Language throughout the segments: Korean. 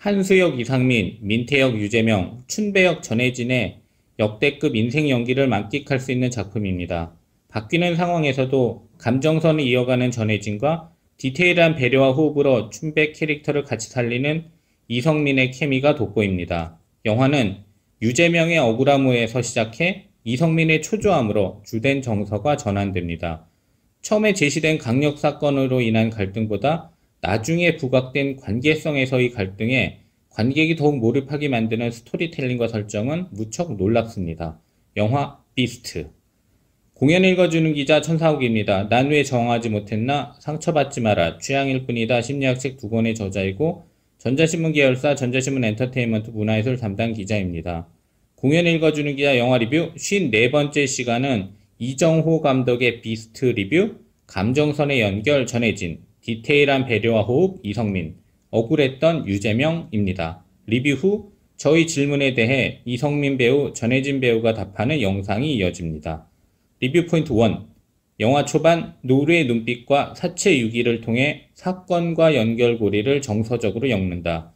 한수역 이상민, 민태역 유재명, 춘배역 전혜진의 역대급 인생 연기를 만끽할 수 있는 작품입니다. 바뀌는 상황에서도 감정선을 이어가는 전혜진과 디테일한 배려와 호흡으로 춘배 캐릭터를 같이 살리는 이성민의 케미가 돋보입니다. 영화는 유재명의 억울함에서 시작해 이성민의 초조함으로 주된 정서가 전환됩니다. 처음에 제시된 강력 사건으로 인한 갈등보다 나중에 부각된 관계성에서의 갈등에 관객이 더욱 몰입하게 만드는 스토리텔링과 설정은 무척 놀랍습니다. 영화 비스트. 공연 읽어주는 기자 천사욱입니다. 난 왜 정하지 못했나? 상처받지 마라. 취향일 뿐이다. 심리학책 2권의 저자이고 전자신문 계열사 전자신문 엔터테인먼트 문화예술 담당 기자입니다. 공연 읽어주는 기자 영화 리뷰 54번째 시간은 이정호 감독의 비스트 리뷰, 감정선의 연결 전혜진, 디테일한 배려와 호흡 이성민, 억울했던 유재명입니다. 리뷰 후 저희 질문에 대해 이성민 배우, 전혜진 배우가 답하는 영상이 이어집니다. 리뷰 포인트 1. 영화 초반 노르의 눈빛과 사체 유기를 통해 사건과 연결고리를 정서적으로 엮는다.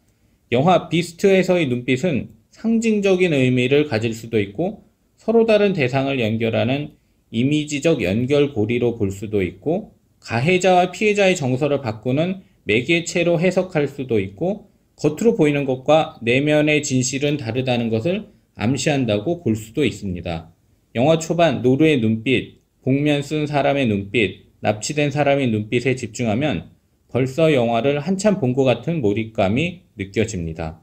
영화 비스트에서의 눈빛은 상징적인 의미를 가질 수도 있고 서로 다른 대상을 연결하는 이미지적 연결고리로 볼 수도 있고 가해자와 피해자의 정서를 바꾸는 매개체로 해석할 수도 있고 겉으로 보이는 것과 내면의 진실은 다르다는 것을 암시한다고 볼 수도 있습니다. 영화 초반 노르의 눈빛, 복면 쓴 사람의 눈빛, 납치된 사람의 눈빛에 집중하면 벌써 영화를 한참 본 것 같은 몰입감이 느껴집니다.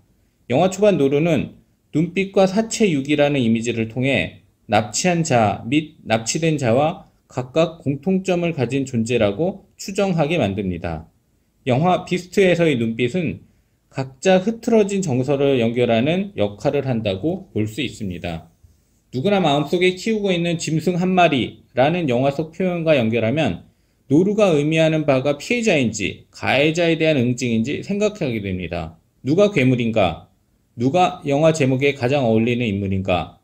영화 초반 노르는 눈빛과 사체 유기라는 이미지를 통해 납치한 자 및 납치된 자와 각각 공통점을 가진 존재라고 추정하게 만듭니다. 영화 비스트에서의 눈빛은 각자 흐트러진 정서를 연결하는 역할을 한다고 볼 수 있습니다. 누구나 마음속에 키우고 있는 짐승 한 마리라는 영화 속 표현과 연결하면 노루가 의미하는 바가 피해자인지 가해자에 대한 응징인지 생각하게 됩니다. 누가 괴물인가? 누가 영화 제목에 가장 어울리는 인물인가?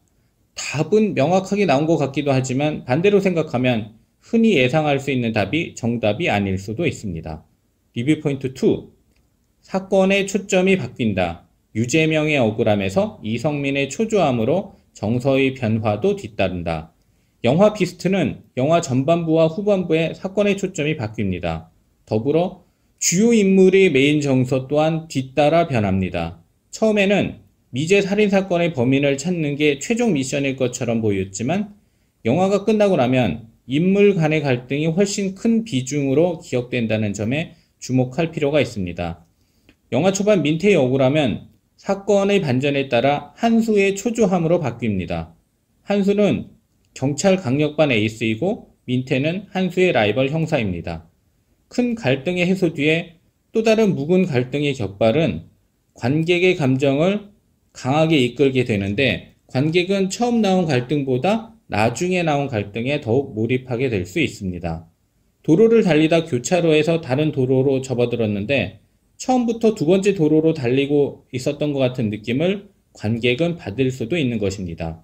답은 명확하게 나온 것 같기도 하지만 반대로 생각하면 흔히 예상할 수 있는 답이 정답이 아닐 수도 있습니다. 리뷰 포인트 2. 사건의 초점이 바뀐다. 유재명의 억울함에서 이성민의 초조함으로 정서의 변화도 뒤따른다. 영화 비스트는 영화 전반부와 후반부의 사건의 초점이 바뀝니다. 더불어 주요 인물의 메인 정서 또한 뒤따라 변합니다. 처음에는 미제 살인사건의 범인을 찾는 게 최종 미션일 것처럼 보였지만 영화가 끝나고 나면 인물 간의 갈등이 훨씬 큰 비중으로 기억된다는 점에 주목할 필요가 있습니다. 영화 초반 민태의 억울함은 사건의 반전에 따라 한수의 초조함으로 바뀝니다. 한수는 경찰 강력반 에이스이고 민태는 한수의 라이벌 형사입니다. 큰 갈등의 해소 뒤에 또 다른 묵은 갈등의 격발은 관객의 감정을 강하게 이끌게 되는데 관객은 처음 나온 갈등보다 나중에 나온 갈등에 더욱 몰입하게 될 수 있습니다. 도로를 달리다 교차로에서 다른 도로로 접어들었는데 처음부터 두 번째 도로로 달리고 있었던 것 같은 느낌을 관객은 받을 수도 있는 것입니다.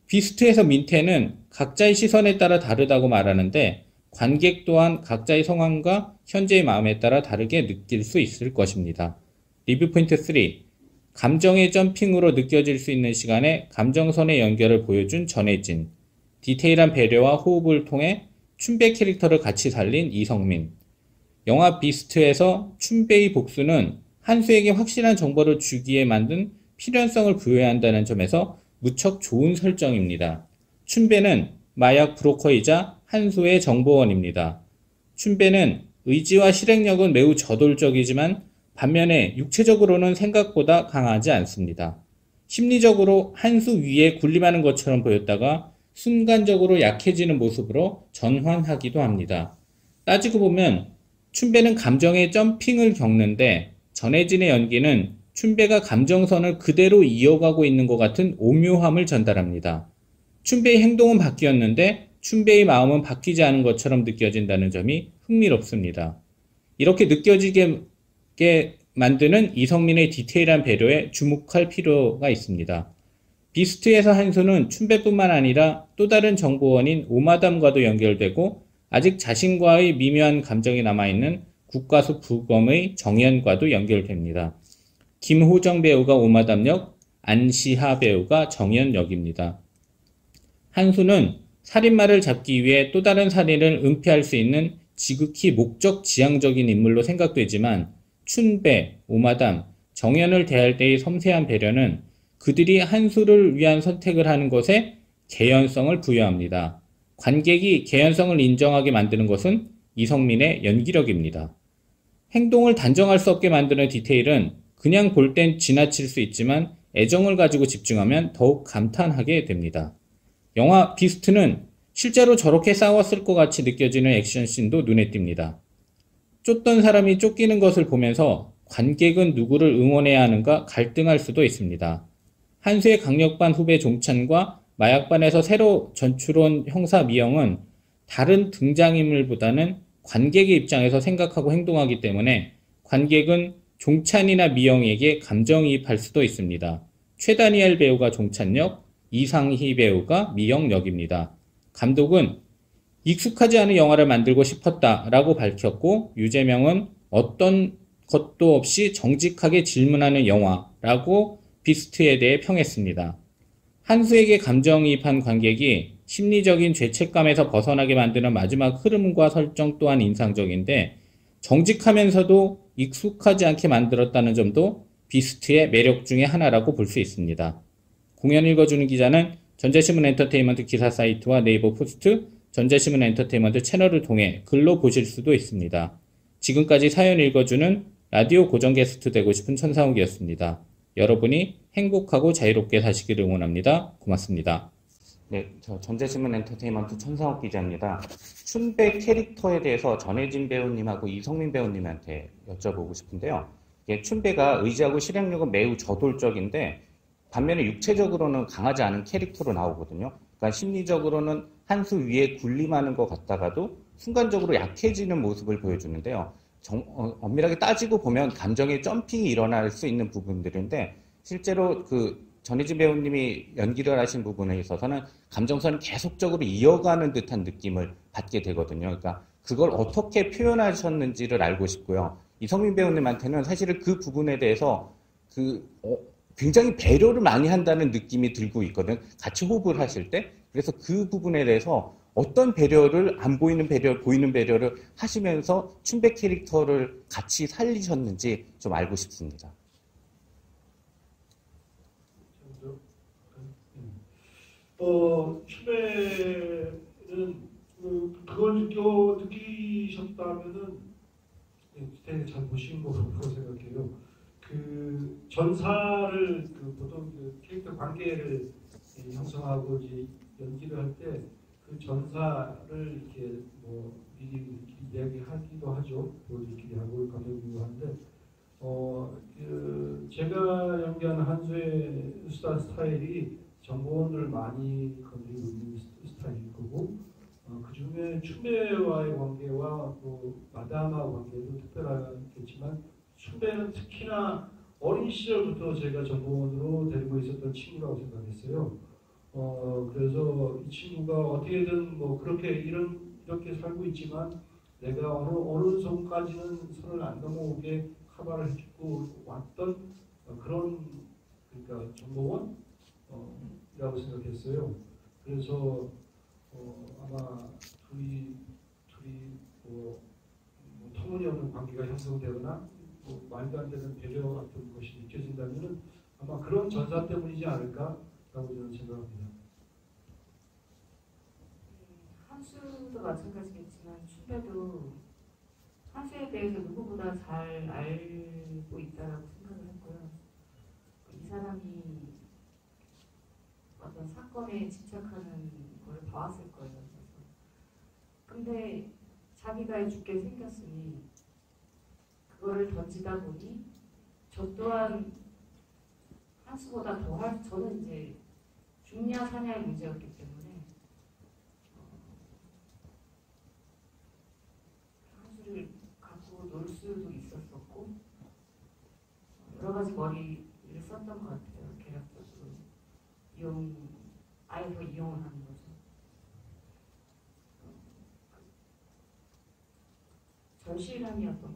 비스트에서 민태는 각자의 시선에 따라 다르다고 말하는데 관객 또한 각자의 상황과 현재의 마음에 따라 다르게 느낄 수 있을 것입니다. 리뷰 포인트 3. 감정의 점핑으로 느껴질 수 있는 시간에 감정선의 연결을 보여준 전혜진. 디테일한 배려와 호흡을 통해 춘배 캐릭터를 같이 살린 이성민. 영화 비스트에서 춘배의 복수는 한수에게 확실한 정보를 주기에 만든 필연성을 부여해야 한다는 점에서 무척 좋은 설정입니다. 춘배는 마약 브로커이자 한수의 정보원입니다. 춘배는 의지와 실행력은 매우 저돌적이지만 반면에 육체적으로는 생각보다 강하지 않습니다. 심리적으로 한수 위에 군림하는 것처럼 보였다가 순간적으로 약해지는 모습으로 전환하기도 합니다. 따지고 보면 춘배는 감정의 점핑을 겪는데 전혜진의 연기는 춘배가 감정선을 그대로 이어가고 있는 것 같은 오묘함을 전달합니다. 춘배의 행동은 바뀌었는데 춘배의 마음은 바뀌지 않은 것처럼 느껴진다는 점이 흥미롭습니다. 이렇게 느껴지게 만드는 이성민의 디테일한 배려에 주목할 필요가 있습니다. 비스트에서 한수는 춘배뿐만 아니라 또 다른 정보원인 오마담과도 연결되고 아직 자신과의 미묘한 감정이 남아있는 국가수 부검의 정연과도 연결됩니다. 김호정 배우가 오마담 역, 안시하 배우가 정연 역입니다. 한수는 살인마를 잡기 위해 또 다른 살인을 은폐할 수 있는 지극히 목적 지향적인 인물로 생각되지만 춘배, 오마담, 정연을 대할 때의 섬세한 배려는 그들이 한수를 위한 선택을 하는 것에 개연성을 부여합니다. 관객이 개연성을 인정하게 만드는 것은 이성민의 연기력입니다. 행동을 단정할 수 없게 만드는 디테일은 그냥 볼 땐 지나칠 수 있지만 애정을 가지고 집중하면 더욱 감탄하게 됩니다. 영화 비스트는 실제로 저렇게 싸웠을 것 같이 느껴지는 액션씬도 눈에 띕니다. 쫓던 사람이 쫓기는 것을 보면서 관객은 누구를 응원해야 하는가 갈등할 수도 있습니다. 한수의 강력반 후배 종찬과 마약반에서 새로 전출온 형사 미영은 다른 등장인물보다는 관객의 입장에서 생각하고 행동하기 때문에 관객은 종찬이나 미영에게 감정이입할 수도 있습니다. 최다니엘 배우가 종찬 역, 이상희 배우가 미영 역입니다. 감독은 익숙하지 않은 영화를 만들고 싶었다라고 밝혔고 유재명은 어떤 것도 없이 정직하게 질문하는 영화라고 비스트에 대해 평했습니다. 한수에게 감정이입한 관객이 심리적인 죄책감에서 벗어나게 만드는 마지막 흐름과 설정 또한 인상적인데 정직하면서도 익숙하지 않게 만들었다는 점도 비스트의 매력 중에 하나라고 볼 수 있습니다. 공연 읽어주는 기자는 전자신문 엔터테인먼트 기사 사이트와 네이버 포스트, 전자신문 엔터테인먼트 채널을 통해 글로 보실 수도 있습니다. 지금까지 사연 읽어주는 라디오 고정 게스트 되고 싶은 천상욱이었습니다. 여러분이 행복하고 자유롭게 사시기를 응원합니다. 고맙습니다. 네, 저 전자신문 엔터테인먼트 천상욱 기자입니다. 춘배 캐릭터에 대해서 전혜진 배우님하고 이성민 배우님한테 여쭤보고 싶은데요. 춘배가 의지하고 실행력은 매우 저돌적인데 반면에 육체적으로는 강하지 않은 캐릭터로 나오거든요. 그러니까 심리적으로는 한수 위에 군림하는 것 같다가도 순간적으로 약해지는 모습을 보여주는데요. 엄밀하게 따지고 보면 감정의 점핑이 일어날 수 있는 부분들인데 실제로 그 전혜진 배우님이 연기를 하신 부분에 있어서는 감정선을 계속적으로 이어가는 듯한 느낌을 받게 되거든요. 그러니까 그걸 어떻게 표현하셨는지를 알고 싶고요. 이성민 배우님한테는 사실은 그 부분에 대해서 굉장히 배려를 많이 한다는 느낌이 들고 있거든. 같이 호흡을 하실 때. 그래서 그 부분에 대해서 어떤 배려를, 안 보이는 배려, 보이는 배려를 하시면서 춘배 캐릭터를 같이 살리셨는지 좀 알고 싶습니다. 춘배는 그걸 느끼셨다면은 되게 잘 보신 거라고 생각해요. 그 전사를 보통 그 캐릭터 관계를 형성하고 이제 연기를 할 때 그 전사를 이렇게 뭐 미리 이야기하기도 하죠. 보여주기도 하고 감독님도 하는데 제가 연기하는 한수의 수다 스타일이 정보원을 많이 건드리고 있는 스타일일 거고 그 중에 춘배와의 관계와 또 마담과 관계도 특별하겠지만 춘배는 특히나 어린 시절부터 제가 정보원으로 데리고 있었던 친구라고 생각했어요. 그래서 이 친구가 어떻게든 뭐 이렇게 살고 있지만 내가 어느 선까지는 선을 안 넘어오게 커버를 해주고 왔던 그런 그러니까 정보원이라고 생각했어요. 그래서 아마 둘이 뭐 터무니없는 관계가 형성되거나 뭐 말도 안 되는 배려 같은 것이 느껴진다면은 아마 그런 전사 때문이지 않을까라고 저는 생각합니다. 한수도 마찬가지겠지만 춘배도 한수에 대해서 누구보다 잘 알고 있다라고 생각을 했고요. 이 사람이 어떤 사건에 집착하는 걸 봐왔을 거예요. 근데 자기가 죽게 생겼으니 그거를 던지다 보니 저 또한 한수보다 더 저는 이제 죽냐 사냐의 문제였기 때문에 한수를 갖고 놀 수도 있었었고 여러 가지 머리를 썼던 것 같아요. 계략적으로 아예 더 이용을 하는 거죠. 절실함이었던 것